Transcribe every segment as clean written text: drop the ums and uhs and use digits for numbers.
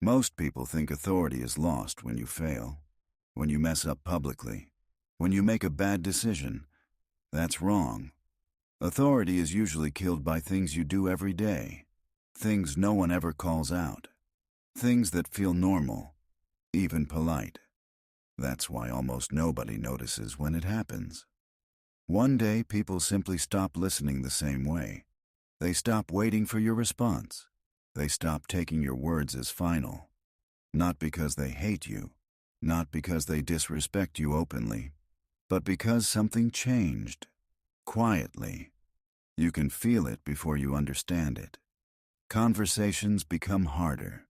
Most people think authority is lost when you fail, when you mess up publicly, when you make a bad decision. That's wrong. Authority is usually killed by things you do every day, things no one ever calls out, things that feel normal, even polite. That's why almost nobody notices when it happens. One day, people simply stop listening the same way. They stop waiting for your response. They stop taking your words as final. Not because they hate you, not because they disrespect you openly, but because something changed. Quietly. You can feel it before you understand it. Conversations become harder.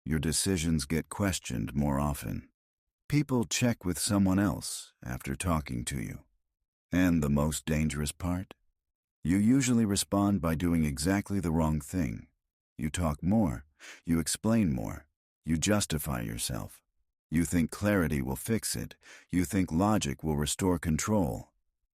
Your decisions get questioned more often. People check with someone else after talking to you. And the most dangerous part? You usually respond by doing exactly the wrong thing. You talk more, you explain more, you justify yourself. You think clarity will fix it. You think logic will restore control.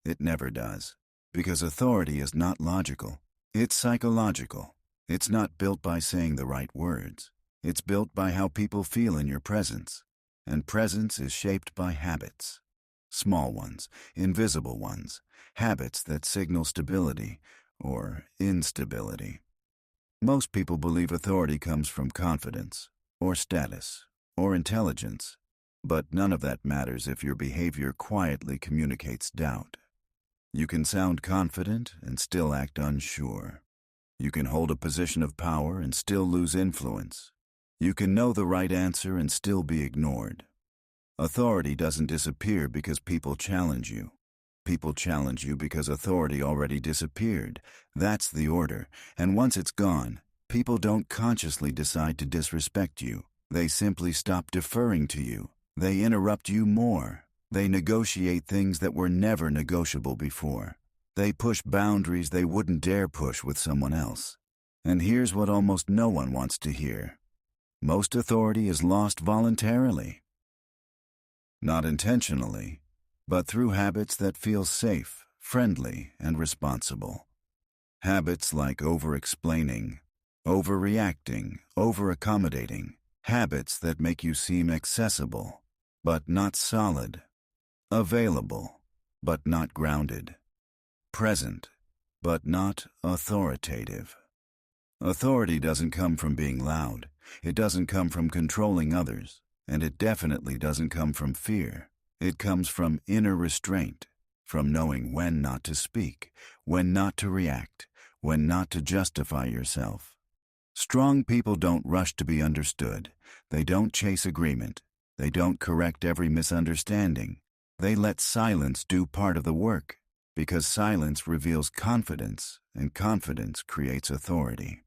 It never does. Because authority is not logical. It's psychological. It's not built by saying the right words. It's built by how people feel in your presence. And presence is shaped by habits. Small ones, invisible ones, habits that signal stability or instability. Most people believe authority comes from confidence, or status, or intelligence, but none of that matters if your behavior quietly communicates doubt. You can sound confident and still act unsure. You can hold a position of power and still lose influence. You can know the right answer and still be ignored. Authority doesn't disappear because people challenge you. People challenge you because authority already disappeared. That's the order, and once it's gone, people don't consciously decide to disrespect you. They simply stop deferring to you. They interrupt you more. They negotiate things that were never negotiable before. They push boundaries they wouldn't dare push with someone else. And here's what almost no one wants to hear. Most authority is lost voluntarily. Not intentionally, but through habits that feel safe, friendly, and responsible. Habits like over-explaining, overreacting, over-accommodating. Habits that make you seem accessible, but not solid. Available, but not grounded. Present, but not authoritative. Authority doesn't come from being loud. It doesn't come from controlling others. And it definitely doesn't come from fear. It comes from inner restraint, from knowing when not to speak, when not to react, when not to justify yourself. Strong people don't rush to be understood. They don't chase agreement. They don't correct every misunderstanding. They let silence do part of the work, because silence reveals confidence, and confidence creates authority.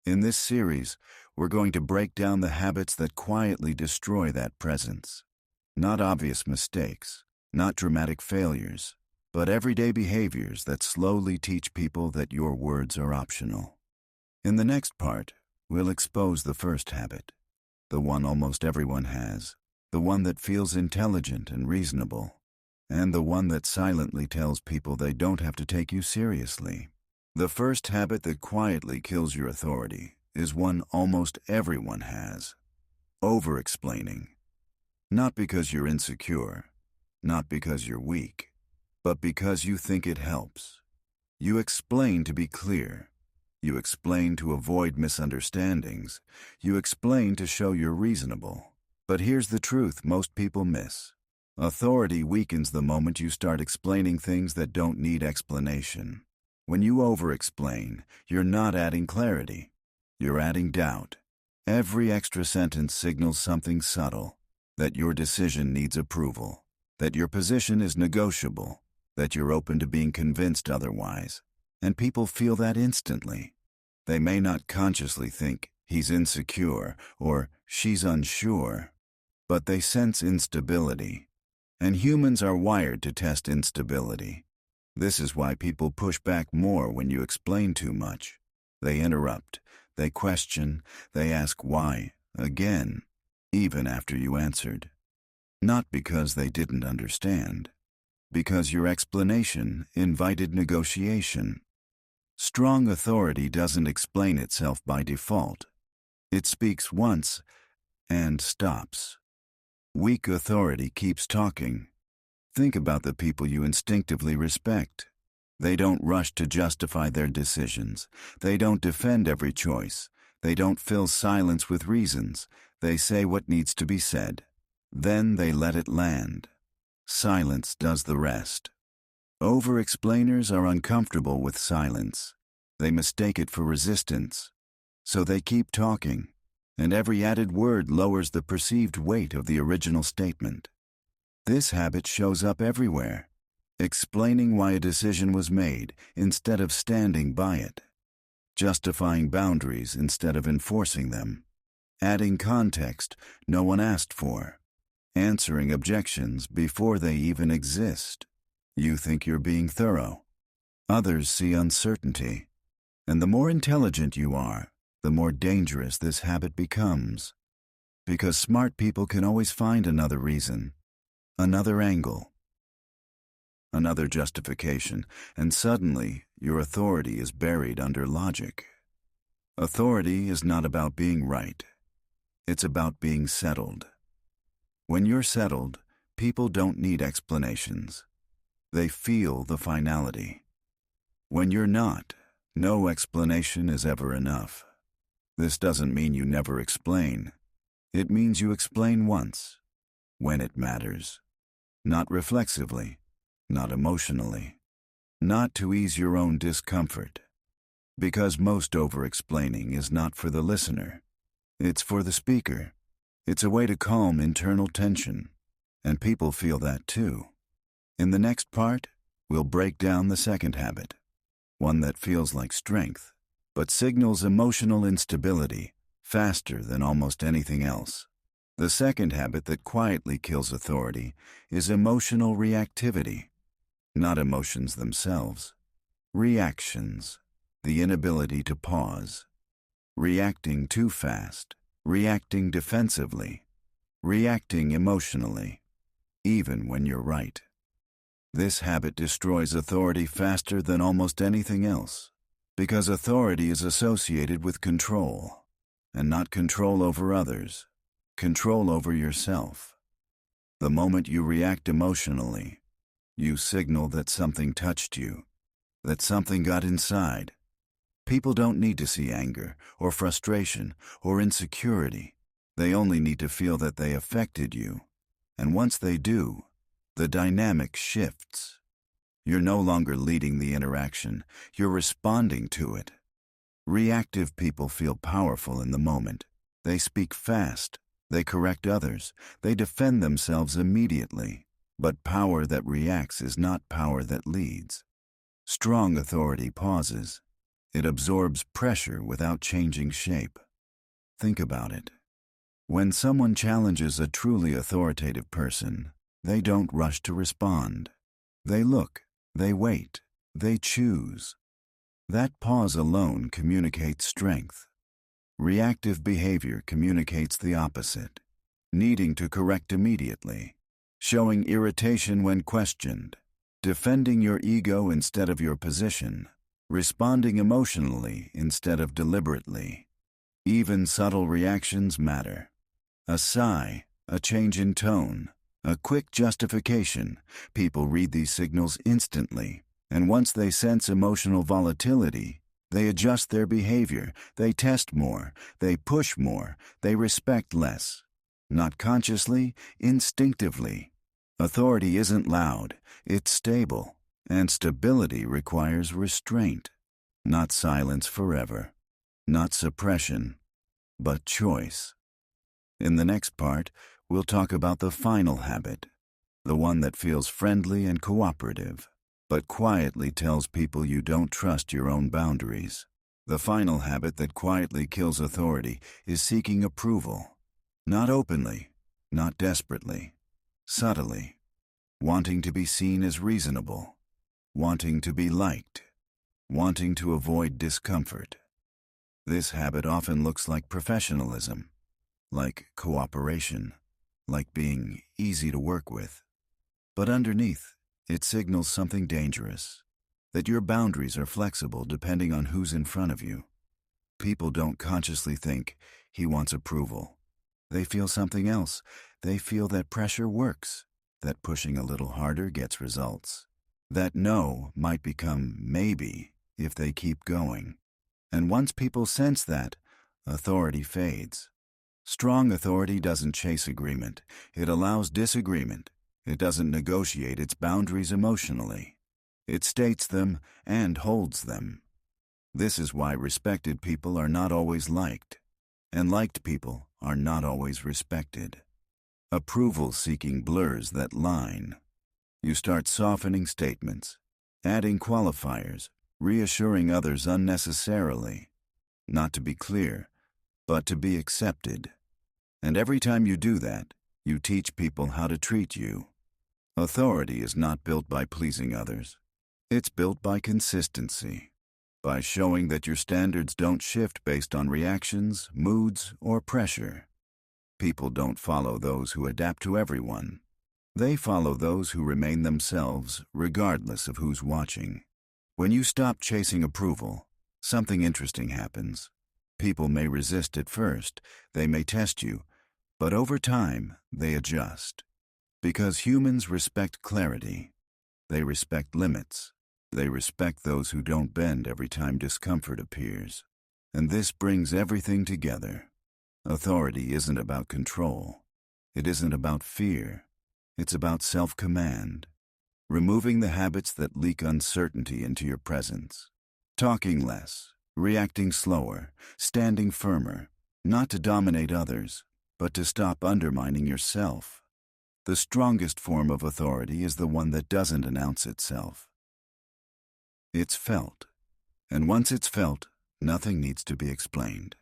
In this series, we're going to break down the habits that quietly destroy that presence. Not obvious mistakes, not dramatic failures, but everyday behaviors that slowly teach people that your words are optional. In the next part, we'll expose the first habit, the one almost everyone has, the one that feels intelligent and reasonable, and the one that silently tells people they don't have to take you seriously. The first habit that quietly kills your authority is one almost everyone has: over-explaining. Not because you're insecure, not because you're weak, but because you think it helps. You explain to be clear. You explain to avoid misunderstandings. You explain to show you're reasonable. But here's the truth most people miss. Authority weakens the moment you start explaining things that don't need explanation. When you over-explain, you're not adding clarity. You're adding doubt. Every extra sentence signals something subtle, that your decision needs approval, that your position is negotiable, that you're open to being convinced otherwise. And people feel that instantly. They may not consciously think he's insecure or she's unsure, but they sense instability. And humans are wired to test instability. This is why people push back more when you explain too much. They interrupt, they question, they ask why, again, even after you answered. Not because they didn't understand, because your explanation invited negotiation. Strong authority doesn't explain itself by default. It speaks once, and stops. Weak authority keeps talking. Think about the people you instinctively respect. They don't rush to justify their decisions. They don't defend every choice. They don't fill silence with reasons. They say what needs to be said. Then they let it land. Silence does the rest. Over-explainers are uncomfortable with silence. They mistake it for resistance. So they keep talking, and every added word lowers the perceived weight of the original statement. This habit shows up everywhere, explaining why a decision was made instead of standing by it, justifying boundaries instead of enforcing them, adding context no one asked for, answering objections before they even exist. You think you're being thorough. Others see uncertainty. And the more intelligent you are, the more dangerous this habit becomes. Because smart people can always find another reason, another angle, another justification, and suddenly your authority is buried under logic. Authority is not about being right. It's about being settled. When you're settled, people don't need explanations. They feel the finality. When you're not, no explanation is ever enough. This doesn't mean you never explain. It means you explain once, when it matters. Not reflexively, not emotionally, not to ease your own discomfort. Because most over-explaining is not for the listener. It's for the speaker. It's a way to calm internal tension, and people feel that too. In the next part, we'll break down the second habit, one that feels like strength, but signals emotional instability faster than almost anything else. The second habit that quietly kills authority is emotional reactivity. Not emotions themselves. Reactions. The inability to pause. Reacting too fast. Reacting defensively. Reacting emotionally. Even when you're right. This habit destroys authority faster than almost anything else, because authority is associated with control, and not control over others, control over yourself. The moment you react emotionally, you signal that something touched you, that something got inside. People don't need to see anger, or frustration, or insecurity. They only need to feel that they affected you, and once they do, the dynamic shifts. You're no longer leading the interaction, you're responding to it. Reactive people feel powerful in the moment. They speak fast, they correct others, they defend themselves immediately. But power that reacts is not power that leads. Strong authority pauses. It absorbs pressure without changing shape. Think about it. When someone challenges a truly authoritative person, they don't rush to respond. They look, they wait, they choose. That pause alone communicates strength. Reactive behavior communicates the opposite, needing to correct immediately, showing irritation when questioned, defending your ego instead of your position, responding emotionally instead of deliberately. Even subtle reactions matter. A sigh, a change in tone, a quick justification. People read these signals instantly, and once they sense emotional volatility, they adjust their behavior, they test more, they push more, they respect less. Not consciously, instinctively. Authority isn't loud, it's stable, and stability requires restraint. Not silence forever, not suppression, but choice. In the next part, we'll talk about the final habit, the one that feels friendly and cooperative, but quietly tells people you don't trust your own boundaries. The final habit that quietly kills authority is seeking approval. Not openly, not desperately, subtly, wanting to be seen as reasonable, wanting to be liked, wanting to avoid discomfort. This habit often looks like professionalism, like cooperation, like being easy to work with. But underneath, it signals something dangerous, that your boundaries are flexible depending on who's in front of you. People don't consciously think, he wants approval. They feel something else. They feel that pressure works, that pushing a little harder gets results, that no might become maybe if they keep going. And once people sense that, authority fades. Strong authority doesn't chase agreement. It allows disagreement. It doesn't negotiate its boundaries emotionally. It states them and holds them. This is why respected people are not always liked, and liked people are not always respected. Approval-seeking blurs that line. You start softening statements, adding qualifiers, reassuring others unnecessarily, not to be clear, but to be accepted. And every time you do that, you teach people how to treat you. Authority is not built by pleasing others. It's built by consistency, by showing that your standards don't shift based on reactions, moods, or pressure. People don't follow those who adapt to everyone. They follow those who remain themselves, regardless of who's watching. When you stop chasing approval, something interesting happens. People may resist at first, they may test you, but over time, they adjust. Because humans respect clarity. They respect limits. They respect those who don't bend every time discomfort appears. And this brings everything together. Authority isn't about control. It isn't about fear. It's about self-command. Removing the habits that leak uncertainty into your presence. Talking less, reacting slower, standing firmer, not to dominate others, but to stop undermining yourself. The strongest form of authority is the one that doesn't announce itself. It's felt. And once it's felt, nothing needs to be explained.